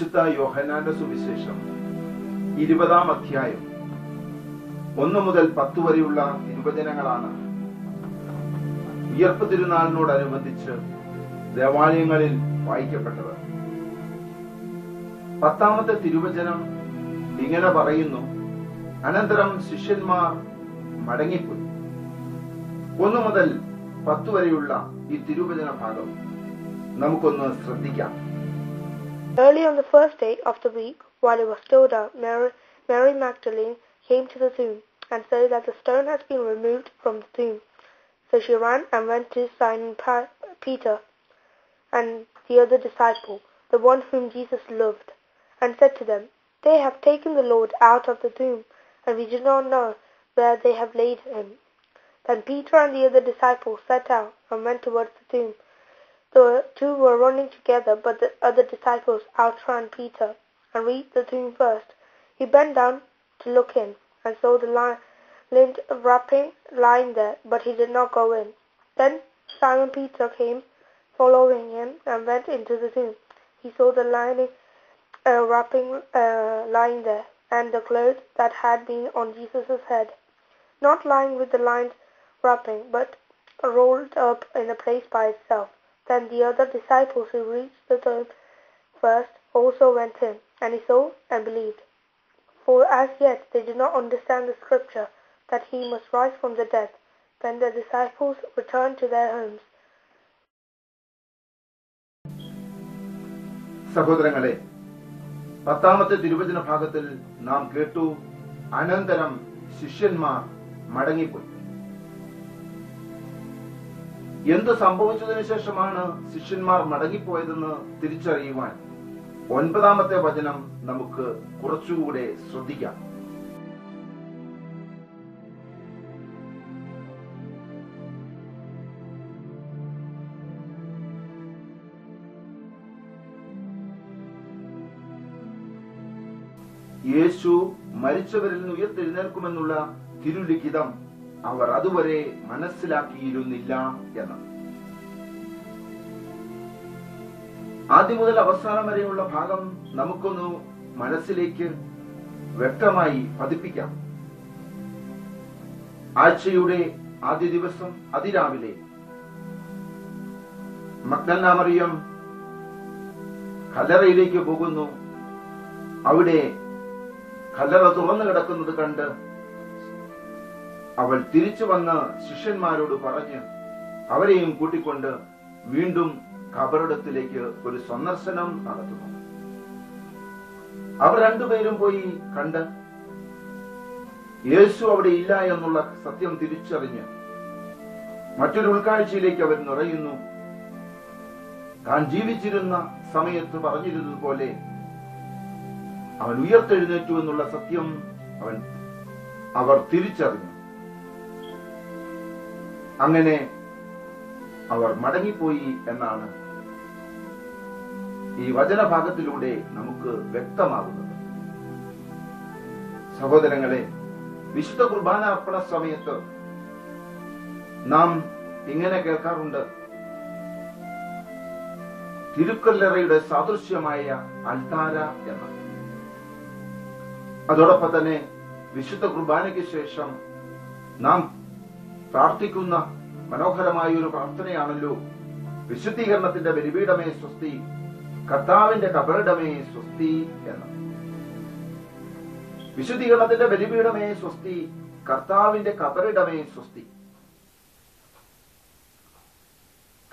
വിശുദ്ധ യോഹന്നാന്റെ സുവിശേഷം 20-ാം അധ്യായം 1 മുതൽ 10 വരെയുള്ള തിരുവചനങ്ങളാണ് ഉയർപ്പ് തിരുനാളിനോടനുബന്ധിച്ച് ദേവാലയങ്ങളിൽ വായിക്കപ്പെട്ടത്. 10-ാമത്തെ തിരുവചനം ഇങ്ങനെ പറയുന്നു: അനന്തരം ശിഷ്യന്മാർ മടങ്ങിപ്പോയി. 1 മുതൽ 10 വരെയുള്ള ഈ തിരുവചന ഭാഗം നമുക്കൊന്ന് ശ്രദ്ധിക്കാം. Early on the first day of the week, while it was still dark, Mary Magdalene came to the tomb and said that the stone has been removed from the tomb. So she ran and went to Simon Peter and the other disciple, the one whom Jesus loved, and said to them, "They have taken the Lord out of the tomb, and we do not know where they have laid him." Then Peter and the other disciple set out and went towards the tomb. The two were running together, but the other disciples outran Peter and reached the tomb first. He bent down to look in and saw the linen wrapping lying there, but he did not go in. Then Simon Peter came, following him, and went into the tomb. He saw the linen wrapping lying there, and the clothes that had been on Jesus' head, not lying with the linen wrapping, but rolled up in a place by itself. Then the other disciples who reached the tomb first also went in, and he saw and believed. For as yet they did not understand the scripture that he must rise from the dead. Then the disciples returned to their homes. സഹോദരങ്ങളെ, 10-ാമത്തെ തിരുവചന ഭാഗത്തിൽ നാം കേട്ടു, അനന്തരം ശിഷ്യന്മാർ മടങ്ങിപ്പോയി. എന്ത് സംഭവിച്ചതിനു ശേഷമാണ് ശിഷ്യന്മാർ മടങ്ങിപ്പോയതെന്ന് തിരിച്ചറിയുവാൻ 9-ാമത്തെ വചനം നമുക്ക് കുറച്ചുകൂടെ ശ്രദ്ധിക്കാം. യേശു മരിച്ചവരിൽ നിന്ന് ഉയർത്തെഴുന്നേൽക്കുമെന്നുള്ള തിരുലിഖിതം അവർ അതുവരെ മനസ്സിലാക്കിയിരുന്നില്ല എന്ന്. ആദ്യം മുതൽ അവസാനം വരെയുള്ള ഭാഗം നമുക്കൊന്ന് മനസ്സിലേക്ക് വ്യക്തമായി പതിപ്പിക്കാം. ആഴ്ചയുടെ ആദ്യ ദിവസം അതിരാവിലെ മഗ്ദലന മറിയം കല്ലറയിലേക്ക് പോകുന്നു. അവിടെ കല്ലറ തുറന്നു കിടക്കുന്നത് കണ്ട് അവൾ തിരിച്ചു വന്ന് ശിഷ്യന്മാരോട് പറഞ്ഞ് അവരെയും കൂട്ടിക്കൊണ്ട് വീണ്ടും ഖബറിടത്തിലേക്ക് ഒരു സന്ദർശനം നടത്തുന്നു. അവർ രണ്ടുപേരും പോയി കണ്ട് യേശു അവിടെ ഇല്ല എന്നുള്ള സത്യം തിരിച്ചറിഞ്ഞ് മറ്റൊരു ഉൾക്കാഴ്ചയിലേക്ക് അവർ നിറയുന്നു. താൻ ജീവിച്ചിരുന്ന സമയത്ത് പറഞ്ഞിരുന്നതുപോലെ അവൻ ഉയർത്തെഴുന്നേറ്റു എന്നുള്ള സത്യം അവർ തിരിച്ചറിഞ്ഞു. അങ്ങനെ അവർ മടങ്ങിപ്പോയി എന്നാണ് ഈ വചനഭാഗത്തിലൂടെ നമുക്ക് വ്യക്തമാകുന്നത്. സഹോദരങ്ങളെ, വിശുദ്ധ കുർബാന അർപ്പണ സമയത്ത് നാം ഇങ്ങനെ കേൾക്കാറുണ്ട്: തിരുക്കല്ലറയുടെ സാദൃശ്യമായ അൽത്താര എന്ന്. അതോടൊപ്പം തന്നെ വിശുദ്ധ കുർബാനയ്ക്ക് ശേഷം നാം പ്രാർത്ഥിക്കുന്ന മനോഹരമായ ഒരു പ്രാർത്ഥനയാണല്ലോ വിശുദ്ധീകരണത്തിന്റെ ബലിപീഠമേ സ്വസ്തി, കർത്താവിന്റെ കബറിടമേ സ്വസ്തി എന്ന്. വിശുദ്ധീകരണത്തിന്റെ ബലിപീഠമേ സ്വസ്തി, കർത്താവിന്റെ കബറിടമേ സ്വസ്തി.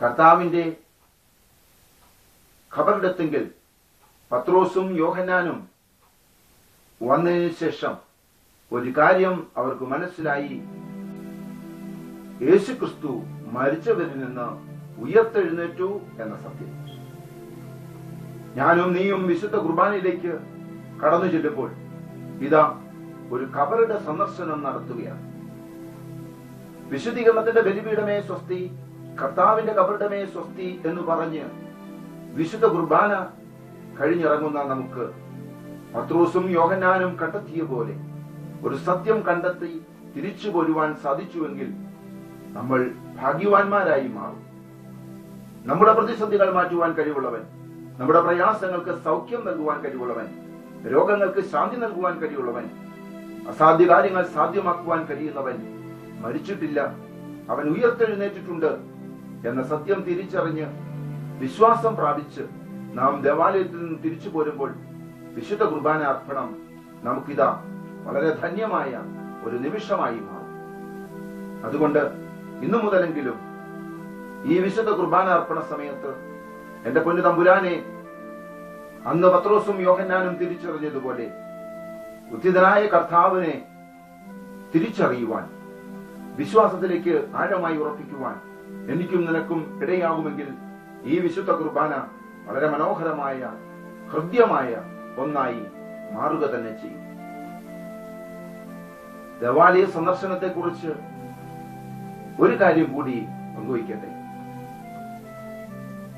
കർത്താവിന്റെ ഖബറിടത്തെങ്കിൽ പത്രോസും യോഹന്നാനും വന്നതിന് ശേഷം ഒരു കാര്യം അവർക്ക് മനസ്സിലായി: യേശുക്രിസ്തു മരിച്ചവരിൽ നിന്ന് ഉയർത്തെഴുന്നേറ്റു എന്ന സത്യം. ഞാനും നീയും വിശുദ്ധ കുർബാനയിലേക്ക് കടന്നു ചെല്ലുമ്പോൾ ഇതാ ഒരു ഖബറിട സന്ദർശനം നടത്തുകയാണ്. വിശുദ്ധീകരണത്തിന്റെ ബലിപീഠമേ സ്വസ്തി, കർത്താവിന്റെ ഖബറിടമേ സ്വസ്തി എന്ന് പറഞ്ഞ് വിശുദ്ധ കുർബാന കഴിഞ്ഞിറങ്ങുന്ന നമുക്ക് പത്രോസും യോഹന്നാനും കണ്ടെത്തിയ പോലെ ഒരു സത്യം കണ്ടെത്തി തിരിച്ചു പോരുവാൻ സാധിച്ചുവെങ്കിൽ നമ്മൾ ഭാഗ്യവാന്മാരായി മാറും. നമ്മുടെ പ്രതിസന്ധികൾ മാറ്റുവാൻ കഴിവുള്ളവൻ, നമ്മുടെ പ്രയാസങ്ങൾക്ക് സൗഖ്യം നൽകുവാൻ കഴിവുള്ളവൻ, രോഗങ്ങൾക്ക് ശാന്തി നൽകുവാൻ കഴിവുള്ളവൻ, അസാധ്യ കാര്യങ്ങൾ സാധ്യമാക്കുവാൻ കഴിയുന്നവൻ മരിച്ചിട്ടില്ല, അവൻ ഉയർത്തെഴുന്നേറ്റിട്ടുണ്ട് എന്ന സത്യം തിരിച്ചറിഞ്ഞ് വിശ്വാസം പ്രാപിച്ച് നാം ദേവാലയത്തിൽ നിന്ന് തിരിച്ചു പോരുമ്പോൾ വിശുദ്ധ കുർബാന അർപ്പണം നമുക്കിതാ വളരെ ധന്യമായ ഒരു നിമിഷമായി മാറും. അതുകൊണ്ട് ഇന്നു മുതലെങ്കിലും ഈ വിശുദ്ധ കുർബാന അർപ്പണ സമയത്ത് എന്റെ പൊന്നു തമ്പുരാനെ, അന്ന് പത്രോസും യോഹന്നാനും തിരിച്ചറിഞ്ഞതുപോലെ ഉദ്ധിതനായ കർത്താവിനെ തിരിച്ചറിയുവാൻ, വിശ്വാസത്തിലേക്ക് ആഴമായി ഉറപ്പിക്കുവാൻ എനിക്കും നിനക്കും ഇടയാകുമെങ്കിൽ ഈ വിശുദ്ധ കുർബാന വളരെ മനോഹരമായ ഹൃദ്യമായ ഒന്നായി മാറുക തന്നെ ചെയ്യും. ദേവാലയ സന്ദർശനത്തെ കുറിച്ച് ഒരു കാര്യം കൂടി പങ്കുവയ്ക്കട്ടെ.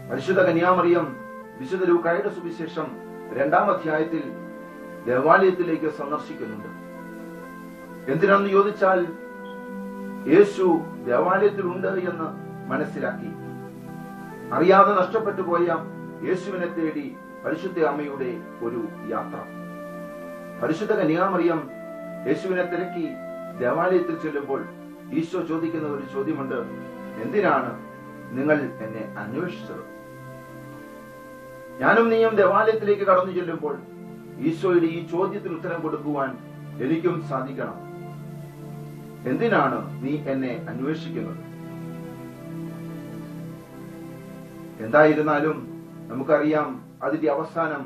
പരിശുദ്ധ കന്യാമറിയം വിശുദ്ധ ലൂക്കായുടെ സുവിശേഷം 2-ാം അധ്യായത്തിൽ ദേവാലയത്തിലേക്ക് സന്ദർശിക്കുന്നുണ്ട്. എന്തിനാണെന്ന് ചോദിച്ചാൽ യേശു ദേവാലയത്തിലുണ്ട് എന്ന് മനസ്സിലാക്കി അറിയാതെ നഷ്ടപ്പെട്ടു പോയ യേശുവിനെ തേടി പരിശുദ്ധ അമ്മയുടെ ഒരു യാത്ര. പരിശുദ്ധ കന്യാമറിയം യേശുവിനെ തിരക്കി ദേവാലയത്തിൽ ചെല്ലുമ്പോൾ ഈശോ ചോദിക്കുന്ന ഒരു ചോദ്യമുണ്ട്: എന്തിനാണ് നിങ്ങൾ എന്നെ അന്വേഷിച്ചത്? ഞാനും നീയും ദേവാലയത്തിലേക്ക് കടന്നു ചെല്ലുമ്പോൾ ഈശോയുടെ ഈ ചോദ്യത്തിന് ഉത്തരം കൊടുക്കുവാൻ എനിക്കും സാധിക്കണം. എന്തിനാണ് നീ എന്നെ അന്വേഷിക്കുന്നത്? എന്തായിരുന്നാലും നമുക്കറിയാം, അതിന്റെ അവസാനം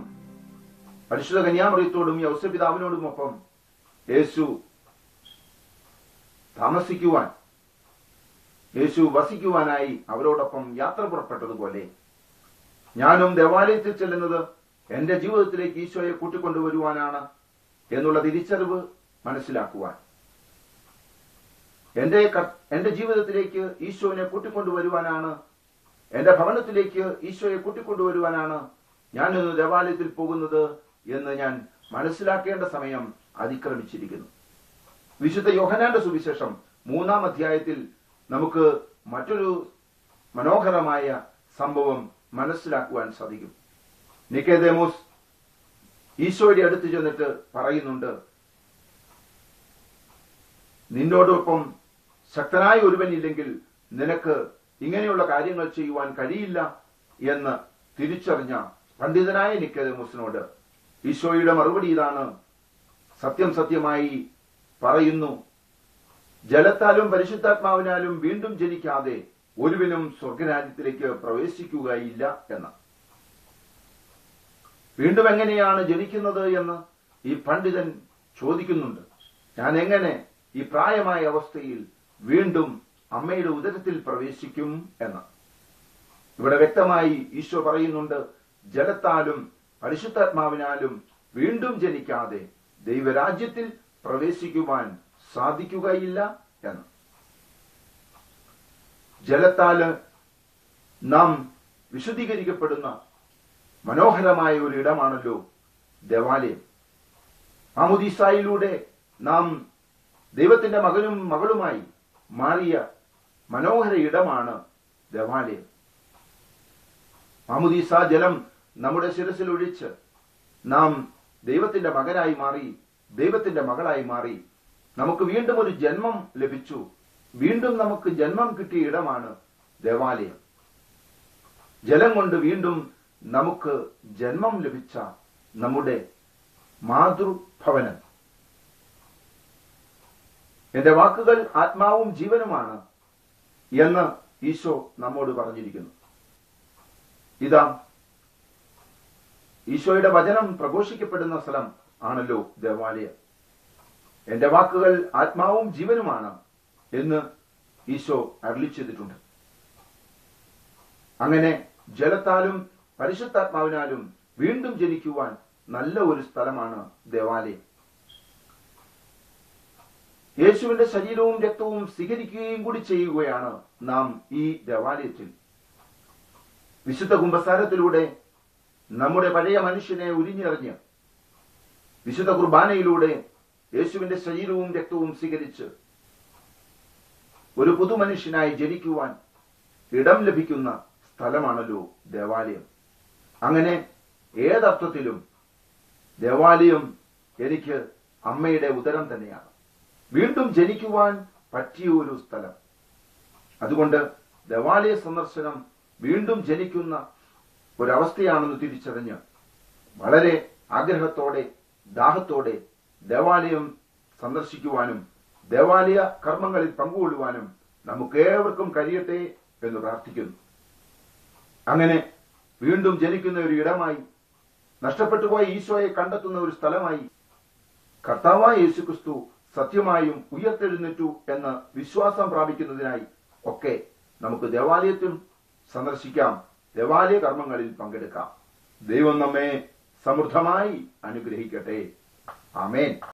പരിശുദ്ധ കന്യാമറിയത്തോടും യൗസപിതാവിനോടുമൊപ്പം യേശു താമസിക്കുവാൻ, യേശു വസിക്കുവാനായി അവരോടൊപ്പം യാത്ര പുറപ്പെട്ടതുപോലെ ഞാനും ദേവാലയത്തിൽ ചെല്ലുന്നത് എന്റെ ജീവിതത്തിലേക്ക് ഈശോയെ കൂട്ടിക്കൊണ്ടുവരുവാനാണ് എന്നുള്ള തിരിച്ചറിവ് മനസ്സിലാക്കുവാൻ, എന്റെ ജീവിതത്തിലേക്ക് ഈശോനെ കൂട്ടിക്കൊണ്ടുവരുവാനാണ്, എന്റെ ഭവനത്തിലേക്ക് ഈശോയെ കൂട്ടിക്കൊണ്ടുവരുവാനാണ് ഞാൻ ഇന്ന് ദേവാലയത്തിൽ പോകുന്നത് എന്ന് ഞാൻ മനസ്സിലാക്കേണ്ട സമയം അതിക്രമിച്ചിരിക്കുന്നു. വിശുദ്ധ യോഹന്നാന്റെ സുവിശേഷം 3-ാം അധ്യായത്തിൽ നമുക്ക് മറ്റൊരു മനോഹരമായ സംഭവം മനസ്സിലാക്കുവാൻ സാധിക്കും. നിക്കോദേമോസ് ഈശോയുടെ അടുത്ത് ചെന്നിട്ട് പറയുന്നുണ്ട്: നിന്നോടൊപ്പം ശക്തനായ ഒരുവൻ ഇല്ലെങ്കിൽ നിനക്ക് ഇങ്ങനെയുള്ള കാര്യങ്ങൾ ചെയ്യുവാൻ കഴിയില്ല എന്ന് തിരിച്ചറിഞ്ഞ പണ്ഡിതനായ നിക്കോദേമോസിനോട് ഈശോയുടെ മറുപടി ഇതാണ്: സത്യം സത്യമായി പറയുന്നു, ജലത്താലും പരിശുദ്ധാത്മാവിനാലും വീണ്ടും ജനിക്കാതെ ഒരുവനും സ്വർഗരാജ്യത്തിലേക്ക് പ്രവേശിക്കുകയില്ല എന്ന്. വീണ്ടും എങ്ങനെയാണ് ജനിക്കുന്നത് എന്ന് ഈ പണ്ഡിതൻ ചോദിക്കുന്നുണ്ട്. ഞാൻ എങ്ങനെ ഈ പ്രായമായ അവസ്ഥയിൽ വീണ്ടും അമ്മയുടെ ഉദരത്തിൽ പ്രവേശിക്കും എന്ന്. ഇവിടെ വ്യക്തമായി ഈശോ പറയുന്നുണ്ട്, ജലത്താലും പരിശുദ്ധാത്മാവിനാലും വീണ്ടും ജനിക്കാതെ ദൈവരാജ്യത്തിൽ പ്രവേശിക്കുവാൻ സാധിക്കുകയില്ല എന്ന്. ജലത്താല് നാം വിശുദ്ധീകരിക്കപ്പെടുന്ന മനോഹരമായ ഒരു ഇടമാണല്ലോ ദേവാലയം. മാമോദീസായിലൂടെ നാം ദൈവത്തിന്റെ മകനും മകളുമായി മാറിയ മനോഹര ഇടമാണ് ദേവാലയം. മാമോദീസ ജലം നമ്മുടെ ശിരസിൽ ഒഴിച്ച് നാം ദൈവത്തിന്റെ മകനായി മാറി, ദൈവത്തിന്റെ മകളായി മാറി. നമുക്ക് വീണ്ടും ഒരു ജന്മം ലഭിച്ചു. വീണ്ടും നമുക്ക് ജന്മം കിട്ടിയ ഇടമാണ് ദേവാലയം. ജലം കൊണ്ട് വീണ്ടും നമുക്ക് ജന്മം ലഭിച്ച നമ്മുടെ മാതൃഭവനം. എന്റെ വാക്കുകൾ ആത്മാവും ജീവനുമാണ് എന്ന് ഈശോ നമ്മോട് പറഞ്ഞിരിക്കുന്നു. ഇതാ, ഈശോയുടെ വചനം പ്രഘോഷിക്കപ്പെടുന്ന സ്ഥലം ആണല്ലോ ദേവാലയം. എന്റെ വാക്കുകൾ ആത്മാവും ജീവനുമാണ് എന്ന് ഈശോ അരുളി ചെയ്തിട്ടുണ്ട്. അങ്ങനെ ജലത്താലും പരിശുദ്ധാത്മാവിനാലും വീണ്ടും ജനിക്കുവാൻ നല്ല ഒരു സ്ഥലമാണ് ദേവാലയം. യേശുവിന്റെ ശരീരവും രക്തവും സ്വീകരിക്കുകയും കൂടി ചെയ്യുകയാണ് നാം ഈ ദേവാലയത്തിൽ. വിശുദ്ധ കുമ്പസാരത്തിലൂടെ നമ്മുടെ പഴയ മനുഷ്യനെ ഉരിഞ്ഞെറിഞ്ഞ് വിശുദ്ധ കുർബാനയിലൂടെ യേശുവിന്റെ ശരീരവും രക്തവും സ്വീകരിച്ച് ഒരു പുതുമനുഷ്യനായി ജനിക്കുവാൻ ഇടം ലഭിക്കുന്ന സ്ഥലമാണല്ലോ ദേവാലയം. അങ്ങനെ ഏതർത്ഥത്തിലും ദേവാലയം എനിക്ക് അമ്മയുടെ ഉദരം തന്നെയാണ്, വീണ്ടും ജനിക്കുവാൻ പറ്റിയ ഒരു സ്ഥലം. അതുകൊണ്ട് ദേവാലയ സന്ദർശനം വീണ്ടും ജനിക്കുന്ന ഒരവസ്ഥയാണെന്ന് തിരിച്ചറിഞ്ഞ് വളരെ ആഗ്രഹത്തോടെ ദാഹത്തോടെ ദേവാലയം സന്ദർശിക്കുവാനും ദേവാലയ കർമ്മങ്ങളിൽ പങ്കുകൊള്ളുവാനും നമുക്കേവർക്കും കഴിയട്ടെ എന്ന് പ്രാർത്ഥിക്കുന്നു. അങ്ങനെ വീണ്ടും ജനിക്കുന്ന ഒരു ഇടമായി, നഷ്ടപ്പെട്ടുപോയ ഈശോയെ കണ്ടെത്തുന്ന ഒരു സ്ഥലമായി, കർത്താവായ യേശുക്രിസ്തു സത്യമായും ഉയർത്തെഴുന്നേറ്റു എന്ന് വിശ്വാസം പ്രാപിക്കുന്നതിനായി ഒക്കെ നമുക്ക് ദേവാലയത്തിൽ സന്ദർശിക്കാം, ദേവാലയ കർമ്മങ്ങളിൽ പങ്കെടുക്കാം. ദൈവം നമ്മെ സമൃദ്ധമായി അനുഗ്രഹിക്കട്ടെ. ആമേൻ.